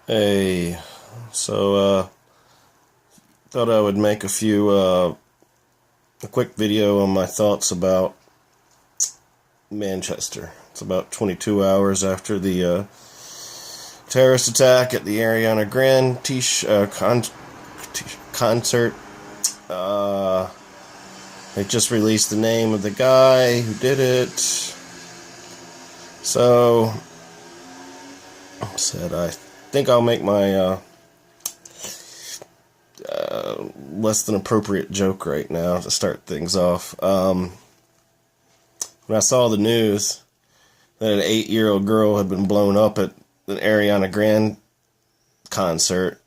Hey, so thought I would make a quick video on my thoughts about Manchester. It's about 22 hours after the terrorist attack at the Ariana Grande concert. Uh, they just released the name of the guy who did it. So, I said I think I'll make my less than appropriate joke right now to start things off. When I saw the news that an 8-year-old girl had been blown up at an Ariana Grande concert,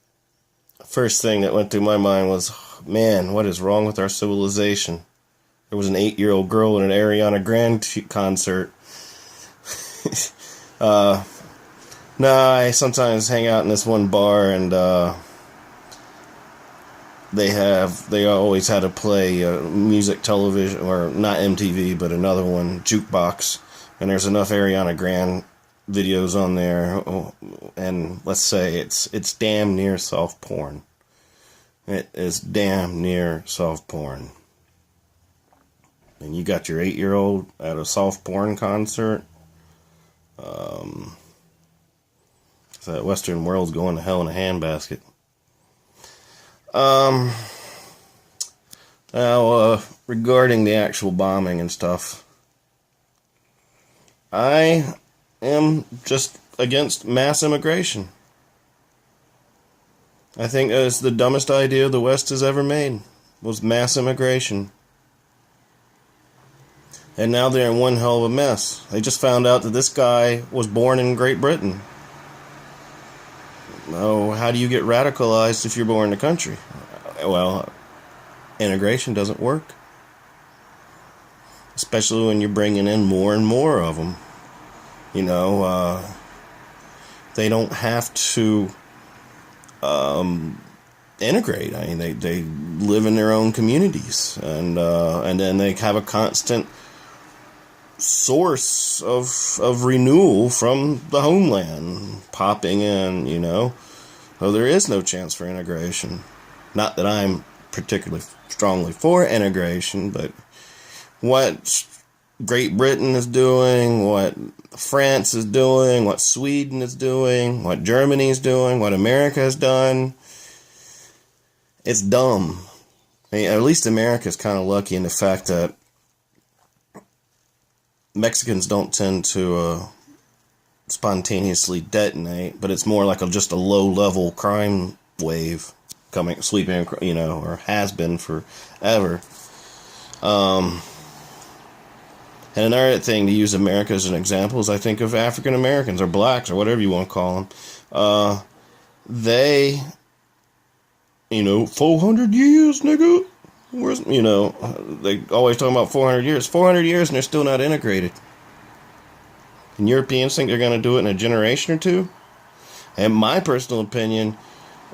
first thing that went through my mind was, man, what is wrong with our civilization? There was an 8-year-old girl at an Ariana Grande concert. I sometimes hang out in this one bar, and they always had to play music television, or not MTV, but another one, Jukebox, and there's enough Ariana Grande videos on there, and let's say it's damn near soft porn. It is damn near soft porn. And you got your 8-year-old at a soft porn concert. That Western world's going to hell in a handbasket. Now, regarding the actual bombing and stuff, I am just against mass immigration. I think it's the dumbest idea the West has ever made, was mass immigration. And now they're in one hell of a mess. They just found out that this guy was born in Great Britain. Oh, how do you get radicalized if you're born in the country? Well, integration doesn't work. Especially when you're bringing in more and more of them. They don't have to integrate. I mean, they live in their own communities. And then they have a constant source of renewal from the homeland popping in, so there is no chance for integration. Not that I'm particularly strongly for integration, but what Great Britain is doing, what France is doing, what Sweden is doing, what Germany is doing, what America has done, it's dumb. I mean, at least America is kind of lucky in the fact that Mexicans don't tend to spontaneously detonate, but it's more like just a low-level crime wave sweeping, or has been forever. And another thing, to use America as an example, is I think of African Americans or blacks or whatever you want to call them. They, 400 years, nigga. They always talking about 400 years. 400 years and they're still not integrated. And Europeans think they're going to do it in a generation or two. And my personal opinion,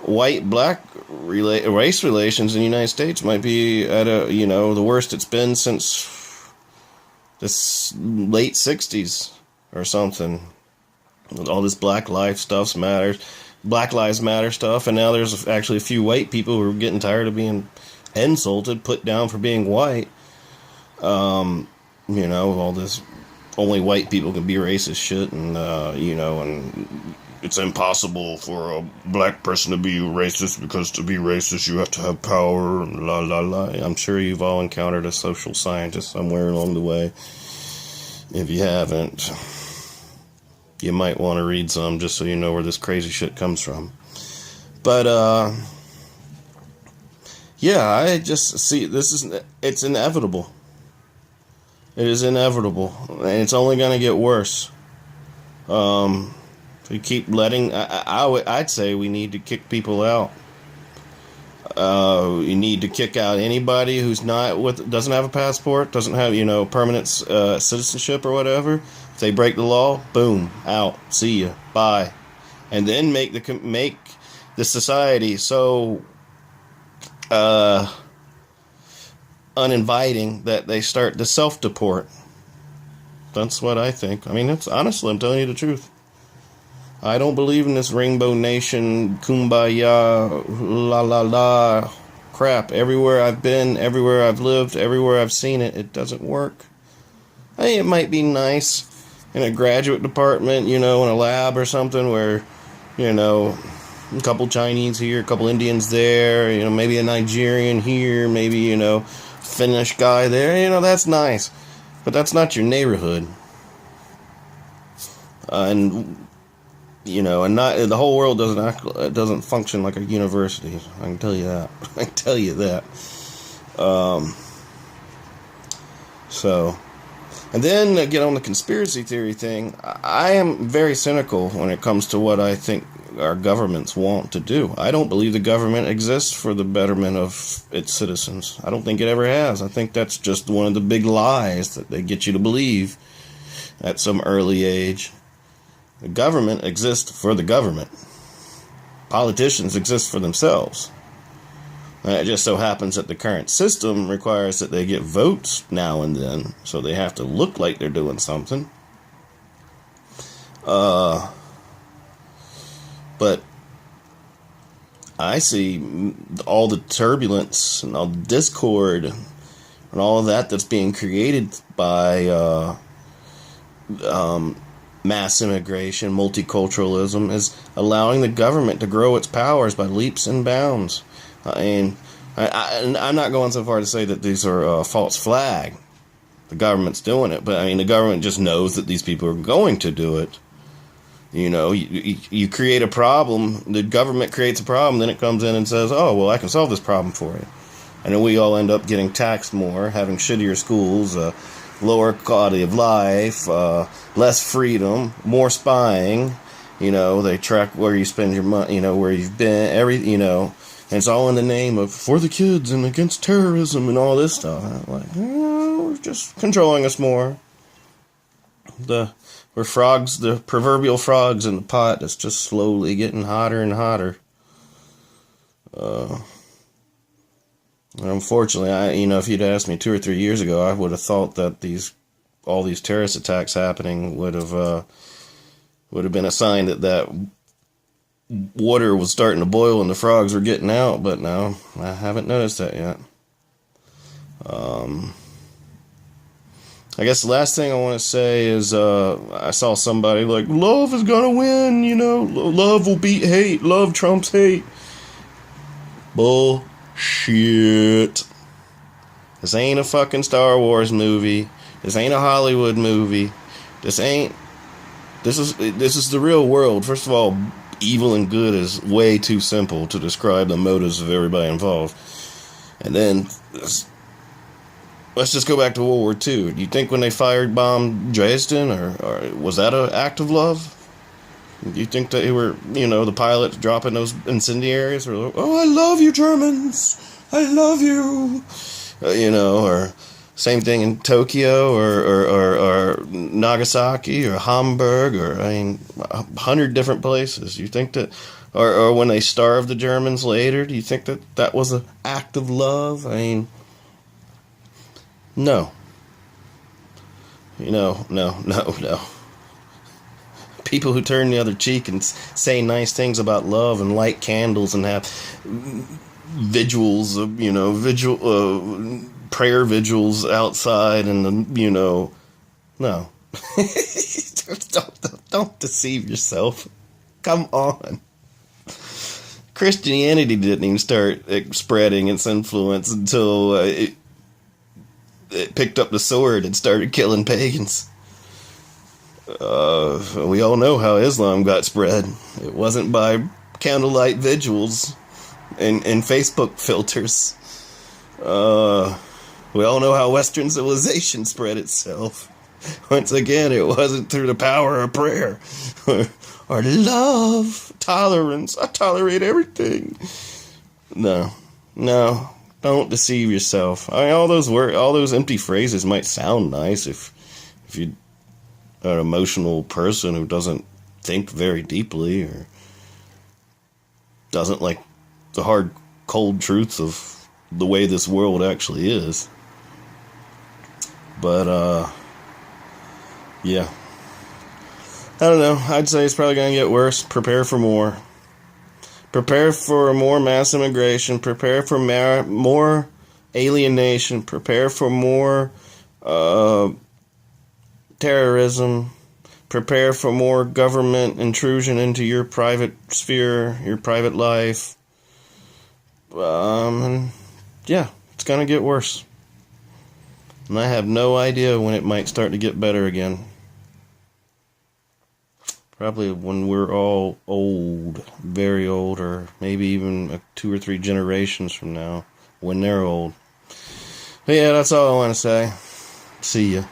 white-black race relations in the United States might be at the worst it's been since this late 60s or something. All this Black Lives Matter stuff, and now there's actually a few white people who are getting tired of being insulted, put down for being white. All this only white people can be racist shit, and and it's impossible for a black person to be racist because to be racist you have to have power, and la la la. I'm sure you've all encountered a social scientist somewhere along the way. If you haven't, you might want to read some just so you know where this crazy shit comes from. But yeah, I just see it's inevitable. It is inevitable, and it's only going to get worse. If we keep letting, I'd say we need to kick people out. You need to kick out anybody who's doesn't have a passport, doesn't have permanent citizenship or whatever. If they break the law, boom, out, see ya, bye, and then make the society so uninviting that they start to self-deport. That's what I think. I mean, honestly, I'm telling you the truth. I don't believe in this Rainbow Nation, kumbaya, la la la crap. Everywhere I've been, everywhere I've lived, everywhere I've seen it, it doesn't work. I think it might be nice in a graduate department, in a lab or something where, a couple Chinese here, a couple Indians there, maybe a Nigerian here, maybe, Finnish guy there, that's nice. But that's not your neighborhood. And not the whole world doesn't function like a university. I can tell you that. I can tell you that. So, and then get on the conspiracy theory thing. I am very cynical when it comes to what I think our governments want to do. I don't believe the government exists for the betterment of its citizens. I don't think it ever has. I think that's just one of the big lies that they get you to believe at some early age. The government exists for the government. Politicians exist for themselves. And it just so happens that the current system requires that they get votes now and then, so they have to look like they're doing something. But I see all the turbulence and all the discord and all of that that's being created by mass immigration, multiculturalism, is allowing the government to grow its powers by leaps and bounds. And I'm not going so far to say that these are a false flag. The government's doing it, but the government just knows that these people are going to do it. You create a problem, the government creates a problem, then it comes in and says, oh, well, I can solve this problem for you. And then we all end up getting taxed more, having shittier schools, lower quality of life, less freedom, more spying. They track where you spend your money, where you've been, and it's all in the name of for the kids and against terrorism and all this stuff. We're just controlling us more. We're frogs, the proverbial frogs in the pot that's just slowly getting hotter and hotter. Unfortunately, if you'd asked me 2 or 3 years ago, I would have thought that all these terrorist attacks happening would have been a sign that water was starting to boil and the frogs were getting out. But no, I haven't noticed that yet. I guess the last thing I want to say is I saw somebody like, love is gonna win. Love will beat hate. Love trumps hate. Bullshit. This ain't a fucking Star Wars movie. This ain't a Hollywood movie. This is the real world. First of all, evil and good is way too simple to describe the motives of everybody involved. And then let's just go back to World War II. Do you think when they bombed Dresden, or was that an act of love? Do you think that they were, the pilots dropping those incendiaries? Or, oh, I love you, Germans. I love you. Or same thing in Tokyo or Nagasaki or Hamburg or, 100 different places. You think that, or when they starved the Germans later, do you think that was an act of love? No. No. People who turn the other cheek and say nice things about love and light candles and have vigils, prayer vigils outside and no. Don't deceive yourself. Come on. Christianity didn't even start spreading its influence until it picked up the sword and started killing pagans. We all know how Islam got spread. It wasn't by candlelight vigils and Facebook filters. We all know how Western civilization spread itself. Once again, it wasn't through the power of prayer or love, tolerance. I tolerate everything. No, don't deceive yourself. All those empty phrases might sound nice if you an emotional person who doesn't think very deeply or doesn't like the hard, cold truths of the way this world actually is. But, yeah. I don't know. I'd say it's probably going to get worse. Prepare for more. Prepare for more mass immigration. Prepare for more alienation. Prepare for more terrorism. Prepare for more government intrusion into your private sphere, your private life. And yeah, it's going to get worse. And I have no idea when it might start to get better again. Probably when we're all old, very old, or maybe even 2 or 3 generations from now, when they're old. But yeah, that's all I want to say. See ya.